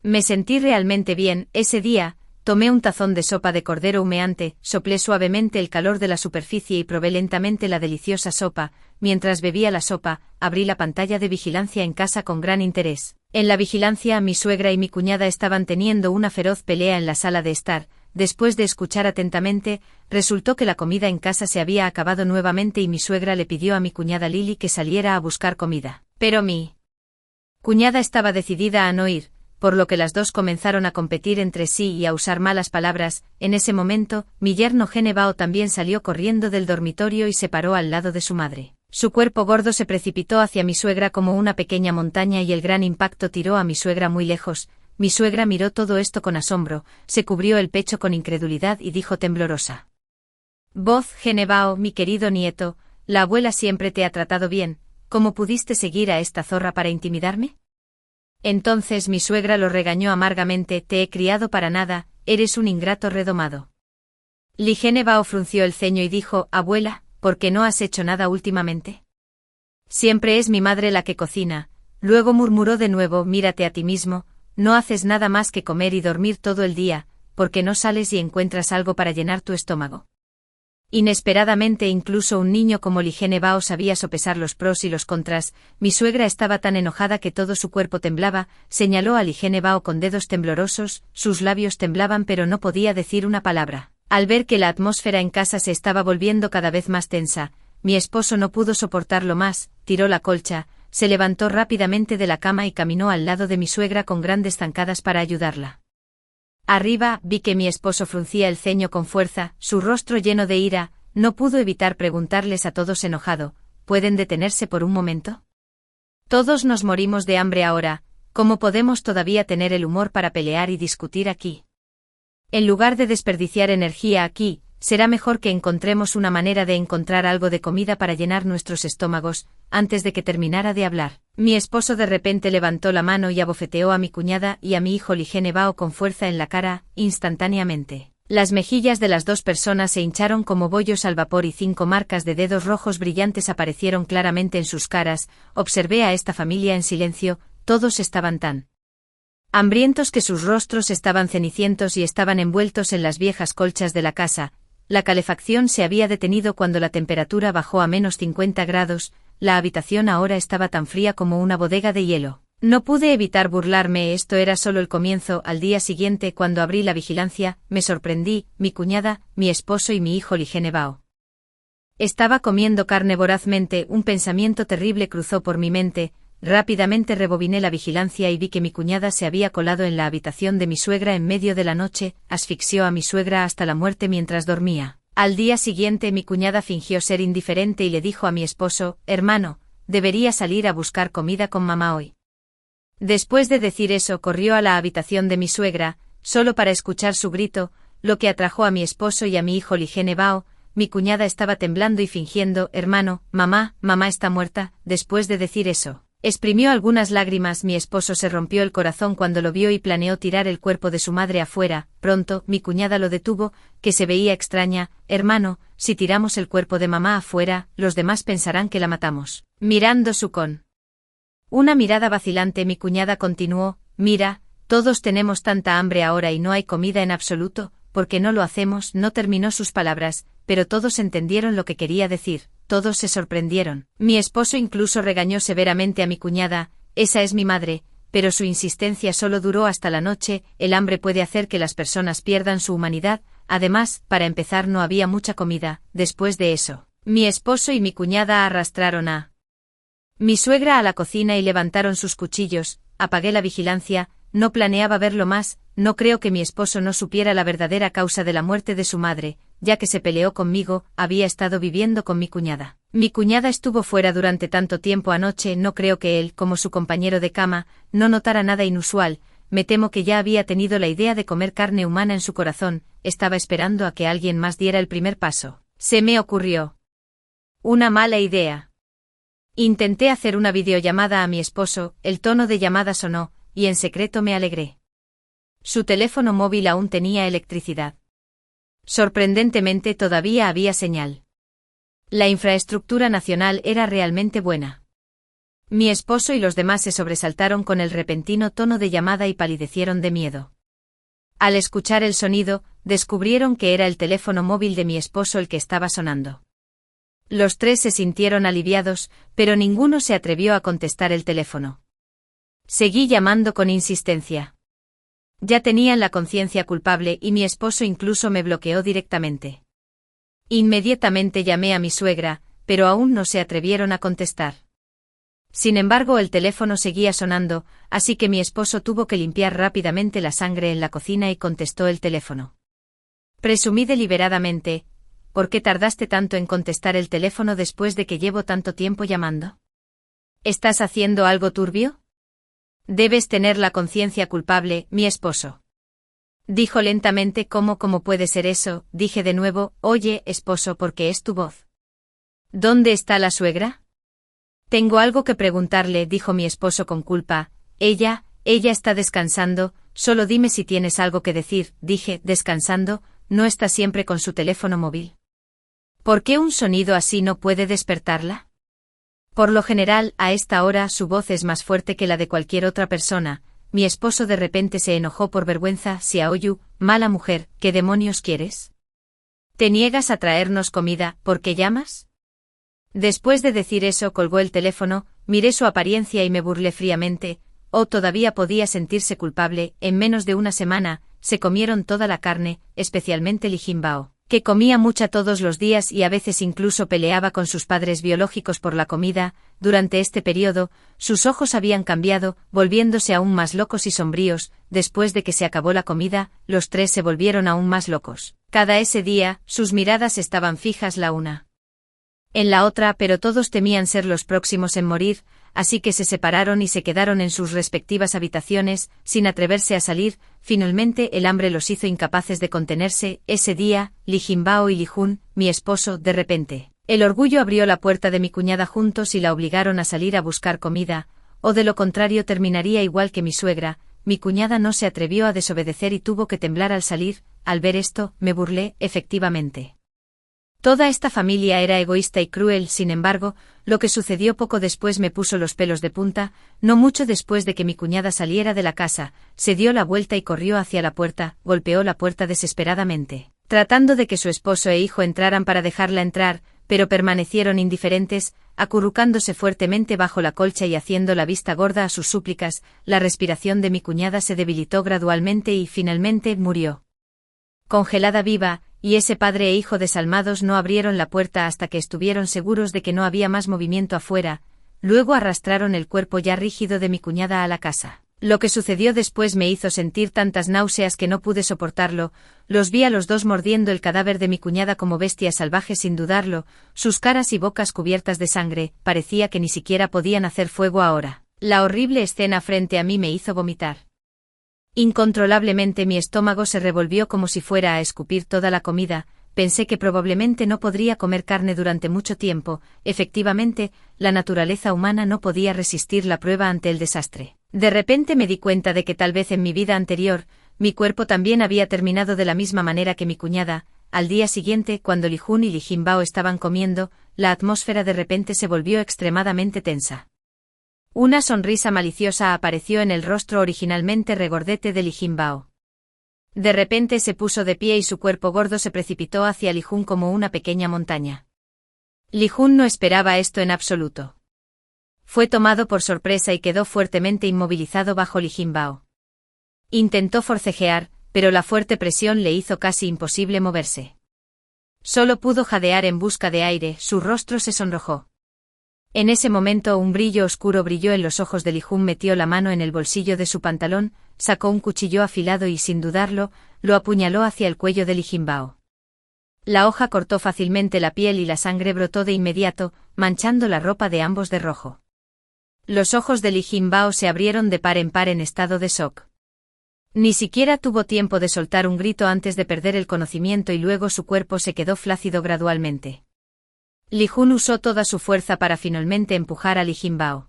Me sentí realmente bien. Ese día, tomé un tazón de sopa de cordero humeante, soplé suavemente el calor de la superficie y probé lentamente la deliciosa sopa. Mientras bebía la sopa, abrí la pantalla de vigilancia en casa con gran interés. En la vigilancia, mi suegra y mi cuñada estaban teniendo una feroz pelea en la sala de estar. Después de escuchar atentamente, resultó que la comida en casa se había acabado nuevamente y mi suegra le pidió a mi cuñada Lily que saliera a buscar comida. Pero mi cuñada estaba decidida a no ir, por lo que las dos comenzaron a competir entre sí y a usar malas palabras. En ese momento, mi yerno Gene Bao también salió corriendo del dormitorio y se paró al lado de su madre. Su cuerpo gordo se precipitó hacia mi suegra como una pequeña montaña y el gran impacto tiró a mi suegra muy lejos. Mi suegra miró todo esto con asombro, se cubrió el pecho con incredulidad y dijo temblorosa voz: Gene Bao, mi querido nieto, la abuela siempre te ha tratado bien, ¿cómo pudiste seguir a esta zorra para intimidarme? Entonces mi suegra lo regañó amargamente: te he criado para nada, eres un ingrato redomado. Li Gene Bao frunció el ceño y dijo: abuela, ¿por qué no has hecho nada últimamente? Siempre es mi madre la que cocina. Luego murmuró de nuevo: mírate a ti mismo, no haces nada más que comer y dormir todo el día, ¿por qué no sales y encuentras algo para llenar tu estómago? Inesperadamente incluso un niño como Li Gene Bao sabía sopesar los pros y los contras. Mi suegra estaba tan enojada que todo su cuerpo temblaba, señaló a Li Gene Bao con dedos temblorosos, sus labios temblaban pero no podía decir una palabra. Al ver que la atmósfera en casa se estaba volviendo cada vez más tensa, mi esposo no pudo soportarlo más, tiró la colcha, se levantó rápidamente de la cama y caminó al lado de mi suegra con grandes zancadas para ayudarla. Arriba, vi que mi esposo fruncía el ceño con fuerza, su rostro lleno de ira. No pudo evitar preguntarles a todos enojado: ¿pueden detenerse por un momento? Todos nos morimos de hambre ahora, ¿cómo podemos todavía tener el humor para pelear y discutir aquí? En lugar de desperdiciar energía aquí, será mejor que encontremos una manera de encontrar algo de comida para llenar nuestros estómagos, antes de que terminara de hablar. Mi esposo de repente levantó la mano y abofeteó a mi cuñada y a mi hijo Ligene Bao con fuerza en la cara, instantáneamente. Las mejillas de las dos personas se hincharon como bollos al vapor y 5 marcas de dedos rojos brillantes aparecieron claramente en sus caras. Observé a esta familia en silencio, todos estaban tan hambrientos que sus rostros estaban cenicientos y estaban envueltos en las viejas colchas de la casa. La calefacción se había detenido cuando la temperatura bajó a menos 50 grados, la habitación ahora estaba tan fría como una bodega de hielo. No pude evitar burlarme, esto era solo el comienzo. Al día siguiente, cuando abrí la vigilancia, me sorprendí, mi cuñada, mi esposo y mi hijo Ligene Bao. Estaba comiendo carne vorazmente, un pensamiento terrible cruzó por mi mente. Rápidamente rebobiné la vigilancia y vi que mi cuñada se había colado en la habitación de mi suegra en medio de la noche, asfixió a mi suegra hasta la muerte mientras dormía. Al día siguiente mi cuñada fingió ser indiferente y le dijo a mi esposo, hermano, debería salir a buscar comida con mamá hoy. Después de decir eso corrió a la habitación de mi suegra, solo para escuchar su grito, lo que atrajo a mi esposo y a mi hijo Ligene Bao. Mi cuñada estaba temblando y fingiendo, hermano, mamá está muerta. Después de decir eso, exprimió algunas lágrimas. Mi esposo se rompió el corazón cuando lo vio y planeó tirar el cuerpo de su madre afuera. Pronto, mi cuñada lo detuvo, que se veía extraña. Hermano, si tiramos el cuerpo de mamá afuera, los demás pensarán que la matamos. Mirando su con una mirada vacilante, mi cuñada continuó, mira, todos tenemos tanta hambre ahora y no hay comida en absoluto, ¿por qué no lo hacemos? No terminó sus palabras, pero todos entendieron lo que quería decir. Todos se sorprendieron. Mi esposo incluso regañó severamente a mi cuñada, esa es mi madre, pero su insistencia solo duró hasta la noche. El hambre puede hacer que las personas pierdan su humanidad. Además, para empezar no había mucha comida. Después de eso, mi esposo y mi cuñada arrastraron a mi suegra a la cocina y levantaron sus cuchillos. Apagué la vigilancia, no planeaba verlo más. No creo que mi esposo no supiera la verdadera causa de la muerte de su madre, ya que se peleó conmigo, había estado viviendo con mi cuñada. Mi cuñada estuvo fuera durante tanto tiempo anoche, no creo que él, como su compañero de cama, no notara nada inusual. Me temo que ya había tenido la idea de comer carne humana en su corazón, estaba esperando a que alguien más diera el primer paso. Se me ocurrió una mala idea. Intenté hacer una videollamada a mi esposo, el tono de llamada sonó, y en secreto me alegré. Su teléfono móvil aún tenía electricidad. Sorprendentemente todavía había señal. La infraestructura nacional era realmente buena. Mi esposo y los demás se sobresaltaron con el repentino tono de llamada y palidecieron de miedo. Al escuchar el sonido, descubrieron que era el teléfono móvil de mi esposo el que estaba sonando. Los tres se sintieron aliviados, pero ninguno se atrevió a contestar el teléfono. Seguí llamando con insistencia. Ya tenían la conciencia culpable y mi esposo incluso me bloqueó directamente. Inmediatamente llamé a mi suegra, pero aún no se atrevieron a contestar. Sin embargo, el teléfono seguía sonando, así que mi esposo tuvo que limpiar rápidamente la sangre en la cocina y contestó el teléfono. Presumí deliberadamente, ¿por qué tardaste tanto en contestar el teléfono después de que llevo tanto tiempo llamando? ¿Estás haciendo algo turbio? Debes tener la conciencia culpable, mi esposo. Dijo lentamente. ¿Cómo puede ser eso? Dije de nuevo, oye, esposo, ¿por qué es tu voz? ¿Dónde está la suegra? Tengo algo que preguntarle, dijo mi esposo con culpa. Ella está descansando, solo dime si tienes algo que decir. Dije, ¿descansando? ¿No está siempre con su teléfono móvil? ¿Por qué un sonido así no puede despertarla? Por lo general, a esta hora su voz es más fuerte que la de cualquier otra persona. Mi esposo de repente se enojó por vergüenza. Xiaoyu, mala mujer, ¿qué demonios quieres? ¿Te niegas a traernos comida? ¿Por qué llamas? Después de decir eso colgó el teléfono, miré su apariencia y me burlé fríamente. Todavía podía sentirse culpable. En menos de una semana, se comieron toda la carne, especialmente Ligene Bao, que comía mucha todos los días y a veces incluso peleaba con sus padres biológicos por la comida. Durante este periodo, sus ojos habían cambiado, volviéndose aún más locos y sombríos. Después de que se acabó la comida, los tres se volvieron aún más locos. Ese día, sus miradas estaban fijas la una en la otra, pero todos temían ser los próximos en morir. así que se separaron y se quedaron en sus respectivas habitaciones, sin atreverse a salir. Finalmente el hambre los hizo incapaces de contenerse. Ese día, Li Jinbao y Li Jun, mi esposo, de repente, el orgullo abrió la puerta de mi cuñada juntos y la obligaron a salir a buscar comida, o de lo contrario terminaría igual que mi suegra. Mi cuñada no se atrevió a desobedecer y tuvo que temblar al salir. Al ver esto, me burlé. Efectivamente, toda esta familia era egoísta y cruel. Sin embargo, lo que sucedió poco después me puso los pelos de punta. No mucho después de que mi cuñada saliera de la casa, se dio la vuelta y corrió hacia la puerta, golpeó la puerta desesperadamente, tratando de que su esposo e hijo entraran para dejarla entrar, pero permanecieron indiferentes, acurrucándose fuertemente bajo la colcha y haciendo la vista gorda a sus súplicas. La respiración de mi cuñada se debilitó gradualmente y finalmente murió congelada viva, y ese padre e hijo desalmados no abrieron la puerta hasta que estuvieron seguros de que no había más movimiento afuera. Luego arrastraron el cuerpo ya rígido de mi cuñada a la casa. Lo que sucedió después me hizo sentir tantas náuseas que no pude soportarlo. Los vi a los dos mordiendo el cadáver de mi cuñada como bestias salvajes sin dudarlo, sus caras y bocas cubiertas de sangre. Parecía que ni siquiera podían hacer fuego ahora. La horrible escena frente a mí me hizo vomitar. Incontrolablemente mi estómago se revolvió como si fuera a escupir toda la comida. Pensé que probablemente no podría comer carne durante mucho tiempo. Efectivamente, la naturaleza humana no podía resistir la prueba ante el desastre. De repente me di cuenta de que tal vez en mi vida anterior, mi cuerpo también había terminado de la misma manera que mi cuñada. Al día siguiente, cuando Li Jun y Li Jinbao estaban comiendo, la atmósfera de repente se volvió extremadamente tensa. Una sonrisa maliciosa apareció en el rostro originalmente regordete de Li Jinbao. De repente se puso de pie y su cuerpo gordo se precipitó hacia Li Jun como una pequeña montaña. Li Jun no esperaba esto en absoluto. Fue tomado por sorpresa y quedó fuertemente inmovilizado bajo Li Jinbao. Intentó forcejear, pero la fuerte presión le hizo casi imposible moverse. Solo pudo jadear en busca de aire. Su rostro se sonrojó. En ese momento un brillo oscuro brilló en los ojos de Li Jun. Metió la mano en el bolsillo de su pantalón, sacó un cuchillo afilado y sin dudarlo, lo apuñaló hacia el cuello de Li Jinbao. La hoja cortó fácilmente la piel y la sangre brotó de inmediato, manchando la ropa de ambos de rojo. Los ojos de Li Jinbao se abrieron de par en par en estado de shock. Ni siquiera tuvo tiempo de soltar un grito antes de perder el conocimiento y luego su cuerpo se quedó flácido gradualmente. Li Jun usó toda su fuerza para finalmente empujar a Li Jinbao.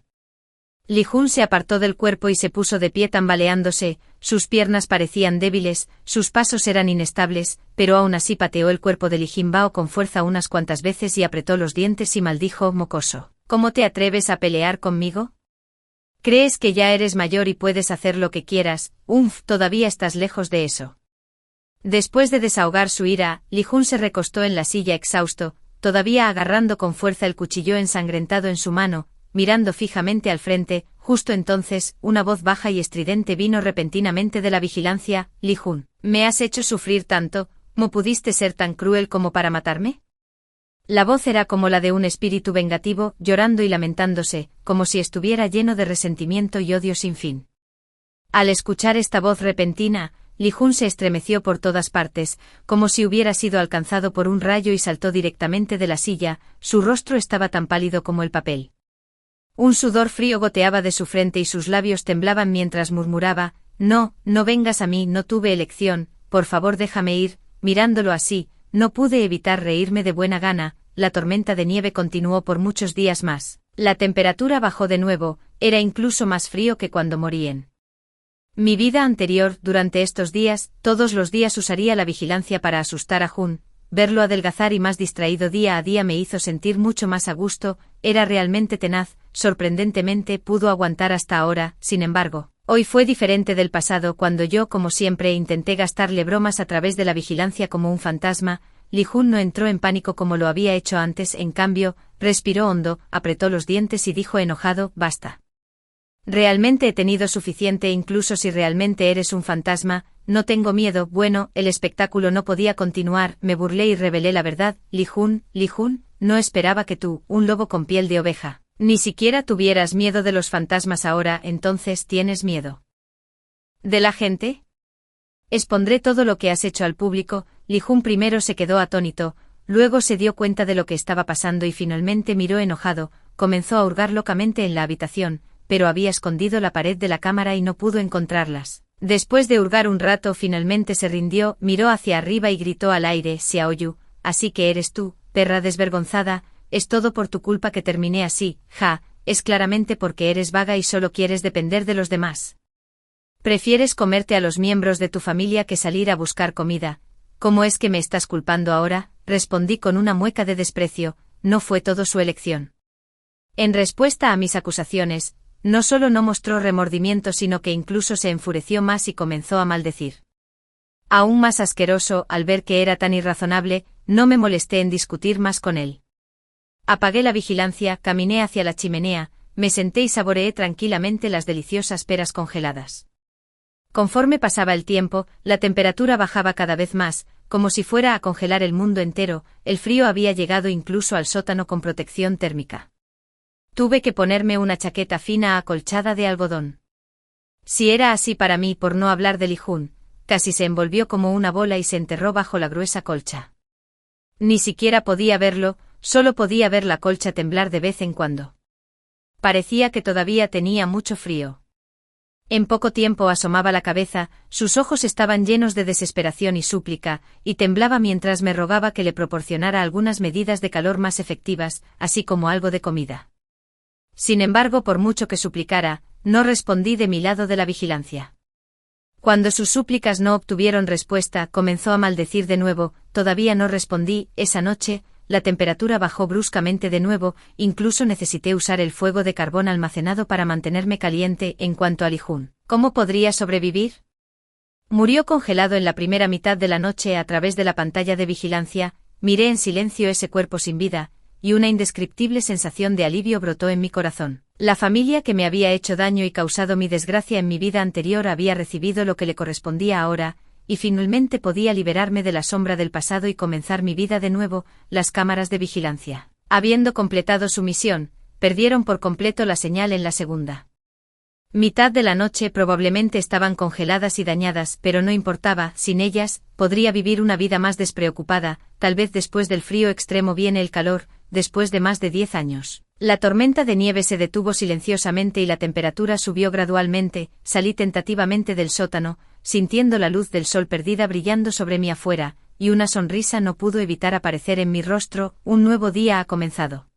Li Jun se apartó del cuerpo y se puso de pie tambaleándose. Sus piernas parecían débiles, sus pasos eran inestables, pero aún así pateó el cuerpo de Li Jinbao con fuerza unas cuantas veces y apretó los dientes y maldijo: mocoso, ¿cómo te atreves a pelear conmigo? ¿Crees que ya eres mayor y puedes hacer lo que quieras? Todavía estás lejos de eso. Después de desahogar su ira, Li Jun se recostó en la silla exhausto, todavía agarrando con fuerza el cuchillo ensangrentado en su mano, mirando fijamente al frente. Justo entonces, una voz baja y estridente vino repentinamente de la vigilancia: Li Jun, ¿me has hecho sufrir tanto? ¿Cómo pudiste ser tan cruel como para matarme? La voz era como la de un espíritu vengativo, llorando y lamentándose, como si estuviera lleno de resentimiento y odio sin fin. Al escuchar esta voz repentina, Li Jun se estremeció por todas partes, como si hubiera sido alcanzado por un rayo y saltó directamente de la silla. Su rostro estaba tan pálido como el papel. Un sudor frío goteaba de su frente y sus labios temblaban mientras murmuraba: no, no vengas a mí, no tuve elección, por favor déjame ir. Mirándolo así, no pude evitar reírme de buena gana. La tormenta de nieve continuó por muchos días más. La temperatura bajó de nuevo, era incluso más frío que cuando morí en mi vida anterior. Durante estos días, todos los días usaría la vigilancia para asustar a Jun. Verlo adelgazar y más distraído día a día me hizo sentir mucho más a gusto. Era realmente tenaz. Sorprendentemente pudo aguantar hasta ahora. Sin embargo, hoy fue diferente del pasado, cuando yo, como siempre, intenté gastarle bromas a través de la vigilancia como un fantasma. Li Jun no entró en pánico como lo había hecho antes. En cambio, respiró hondo, apretó los dientes y dijo enojado: basta. Realmente he tenido suficiente. Incluso si realmente eres un fantasma, no tengo miedo. Bueno, el espectáculo no podía continuar. Me burlé y revelé la verdad. Li Jun, no esperaba que tú, un lobo con piel de oveja, ni siquiera tuvieras miedo de los fantasmas ahora. Entonces, ¿tienes miedo de la gente? Expondré todo lo que has hecho al público. Li Jun primero se quedó atónito, luego se dio cuenta de lo que estaba pasando y finalmente miró enojado, comenzó a hurgar locamente en la habitación, pero había escondido la pared de la cámara y no pudo encontrarlas. Después de hurgar un rato finalmente se rindió, miró hacia arriba y gritó al aire: Xiaoyu, así que eres tú, perra desvergonzada, es todo por tu culpa que terminé así, es claramente porque eres vaga y solo quieres depender de los demás. Prefieres comerte a los miembros de tu familia que salir a buscar comida. ¿Cómo es que me estás culpando ahora?, respondí con una mueca de desprecio. No fue todo su elección. En respuesta a mis acusaciones, no solo no mostró remordimiento sino que incluso se enfureció más y comenzó a maldecir. Aún más asqueroso, al ver que era tan irrazonable, no me molesté en discutir más con él. Apagué la vigilancia, caminé hacia la chimenea, me senté y saboreé tranquilamente las deliciosas peras congeladas. Conforme pasaba el tiempo, la temperatura bajaba cada vez más, como si fuera a congelar el mundo entero. El frío había llegado incluso al sótano con protección térmica. Tuve que ponerme una chaqueta fina acolchada de algodón. Si era así para mí, por no hablar de Li Jun, casi se envolvió como una bola y se enterró bajo la gruesa colcha. Ni siquiera podía verlo, solo podía ver la colcha temblar de vez en cuando. Parecía que todavía tenía mucho frío. En poco tiempo asomaba la cabeza, sus ojos estaban llenos de desesperación y súplica, y temblaba mientras me rogaba que le proporcionara algunas medidas de calor más efectivas, así como algo de comida. Sin embargo, por mucho que suplicara, no respondí de mi lado de la vigilancia. Cuando sus súplicas no obtuvieron respuesta, comenzó a maldecir de nuevo. Todavía no respondí. Esa noche, la temperatura bajó bruscamente de nuevo, incluso necesité usar el fuego de carbón almacenado para mantenerme caliente. En cuanto a Li Jun, ¿cómo podría sobrevivir? Murió congelado en la primera mitad de la noche. A través de la pantalla de vigilancia, miré en silencio ese cuerpo sin vida, y una indescriptible sensación de alivio brotó en mi corazón. La familia que me había hecho daño y causado mi desgracia en mi vida anterior había recibido lo que le correspondía ahora, y finalmente podía liberarme de la sombra del pasado y comenzar mi vida de nuevo. Las cámaras de vigilancia, habiendo completado su misión, perdieron por completo la señal en la segunda mitad de la noche. Probablemente estaban congeladas y dañadas, pero no importaba. Sin ellas, podría vivir una vida más despreocupada. Tal vez después del frío extremo viene el calor. Después de más de 10 años, la tormenta de nieve se detuvo silenciosamente y la temperatura subió gradualmente. Salí tentativamente del sótano, sintiendo la luz del sol perdida brillando sobre mí afuera, y una sonrisa no pudo evitar aparecer en mi rostro. Un nuevo día ha comenzado.